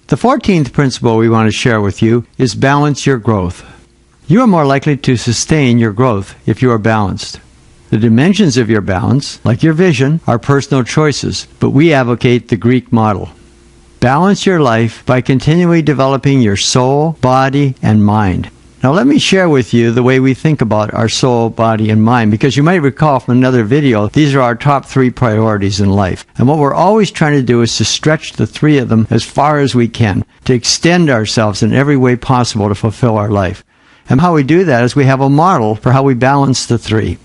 The 14th principle we want to share with you is balance your growth. You are more likely to sustain your growth if you are balanced. The dimensions of your balance, like your vision, are personal choices, but we advocate the Greek model. Balance your life by continually developing your soul, body, and mind. Now let me share with you the way we think about our soul, body, and mind, because you might recall from another video, these are our top 3 priorities in life. And what we're always trying to do is to stretch the 3 of them as far as we can, to extend ourselves in every way possible to fulfill our life. And how we do that is we have a model for how we balance the 3.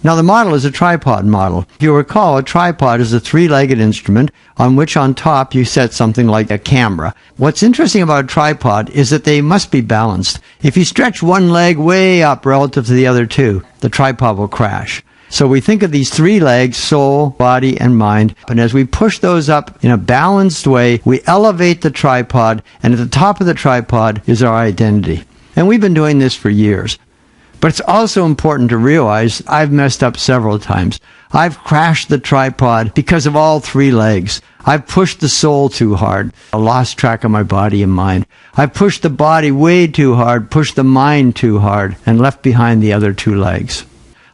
Now the model is a tripod model. If you recall, a tripod is a 3-legged instrument on which on top you set something like a camera. What's interesting about a tripod is that they must be balanced. If you stretch one leg way up relative to the other 2, the tripod will crash. So we think of these 3 legs, soul, body, and mind, and as we push those up in a balanced way, we elevate the tripod, and at the top of the tripod is our identity. And we've been doing this for years. But it's also important to realize I've messed up several times. I've crashed the tripod because of all 3 legs. I've pushed the soul too hard. I lost track of my body and mind. I've pushed the body way too hard, pushed the mind too hard, and left behind the other 2 legs.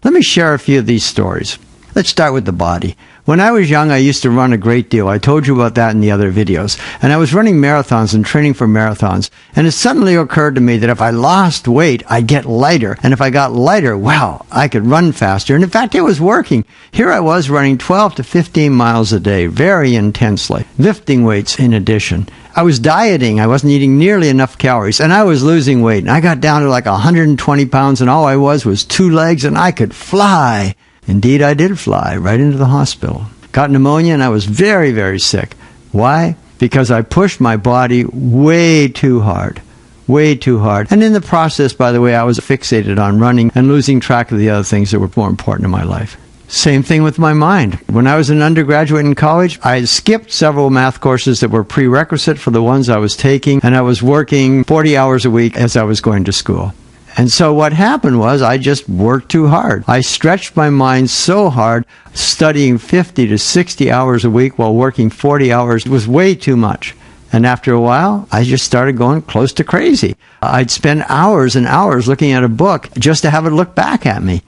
Let me share a few of these stories. Let's start with the body. When I was young, I used to run a great deal. I told you about that in the other videos. And I was running marathons and training for marathons. And it suddenly occurred to me that if I lost weight, I'd get lighter. And if I got lighter, well, I could run faster. And in fact, it was working. Here I was running 12 to 15 miles a day, very intensely, lifting weights in addition. I was dieting. I wasn't eating nearly enough calories. And I was losing weight. And I got down to like 120 pounds. And all I was 2 legs. And I could fly. Indeed, I did fly right into the hospital. Got pneumonia and I was very, very sick. Why? Because I pushed my body way too hard. Way too hard. And in the process, by the way, I was fixated on running and losing track of the other things that were more important in my life. Same thing with my mind. When I was an undergraduate in college, I skipped several math courses that were prerequisite for the ones I was taking, and I was working 40 hours a week as I was going to school. And so what happened was I just worked too hard. I stretched my mind so hard, studying 50 to 60 hours a week while working 40 hours was way too much. And after a while, I just started going close to crazy. I'd spend hours and hours looking at a book just to have it look back at me.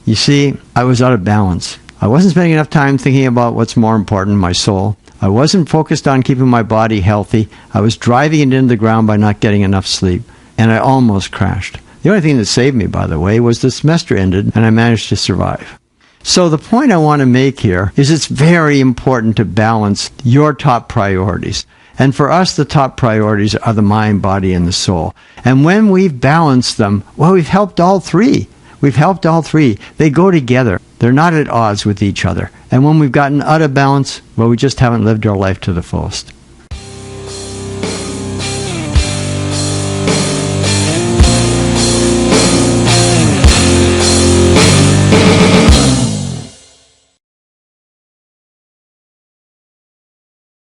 You see, I was out of balance. I wasn't spending enough time thinking about what's more important, my soul. I wasn't focused on keeping my body healthy. I was driving it into the ground by not getting enough sleep. And I almost crashed. The only thing that saved me, by the way, was the semester ended and I managed to survive. So the point I want to make here is it's very important to balance your top priorities. And for us, the top priorities are the mind, body, and the soul. And when we've balanced them, well, we've helped all 3. We've helped all 3. They go together. They're not at odds with each other. And when we've gotten out of balance, well, we just haven't lived our life to the fullest.